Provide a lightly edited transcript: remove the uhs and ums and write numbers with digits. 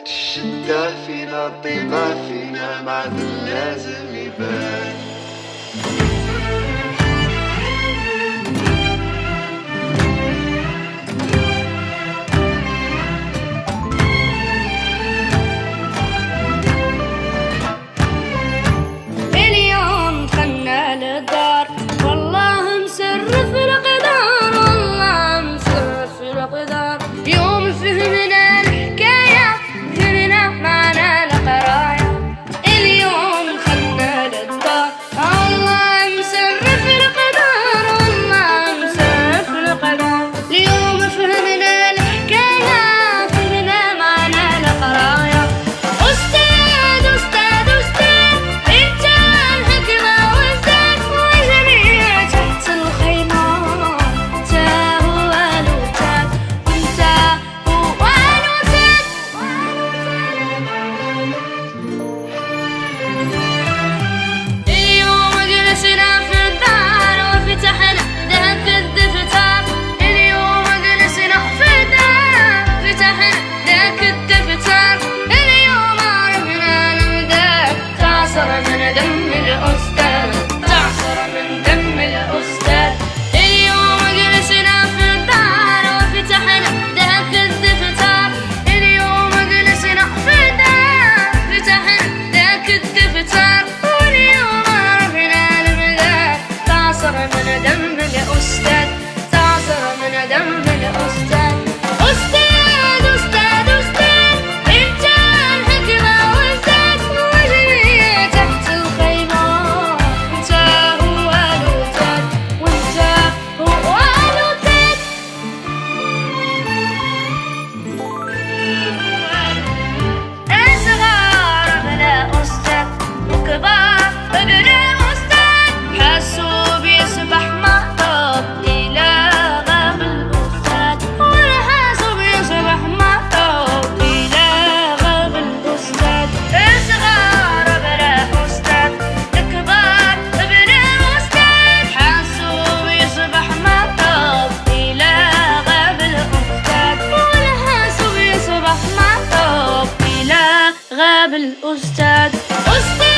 وقت الشدة فينا الطيبة فينا معدن لازم يبان. اليوم دخلنا للدار والله مسرف القدر، والله مسرف القدر. يوم فهمنا الحكاية فهمنا معنى القراية. اليوم دخلنا للدار والله مسرف القدر، والله مسرف القدر. اليوم فهمنا الحكاية فهمنا معنى القراية. أستاذ أستاذ أستاذ أنت الحكمة والزاد، وجميع تحت الخيمة أنت هو الوتاد، وأنت هو الوتاد. اليوم جلسنا في الدار وفتحنا ذاك الدفتر. اليوم جلسنا في الدار فتحنا ذاك الدفتر. اليوم عرفنا المداد تعصر من دم الأستاذ، تعصر من دم الأستاذ. اليوم جلسنا في الدار وفتحنا ذاك الدفتر. اليوم جلسنا في الدار فتحنا ذاك الدفتر. واليوم عرفنا المداد تعصر من دم الأستاذ، تعصر من دم الأستاذ. أستاذ أستاذ أستاذ أنت الحكمة والزاد، وجميع تحت الخيمة أنت هو الوتاد، وأنت هو الوتاد. أصغر بلا أستاذ وكبار بلا أستاذ، حاسوا بيصبح مطب إلى غاب الأستاذ، والحاسب يصبح مطب إلى غاب الأستاذ. أصغر بلا أستاذ الكبار بلا أستاذ، حاسوا بيصبح مطب إلى غاب الأستاذ، والحاسب يصبح مطب إلى غاب الأستاذ. أستاذ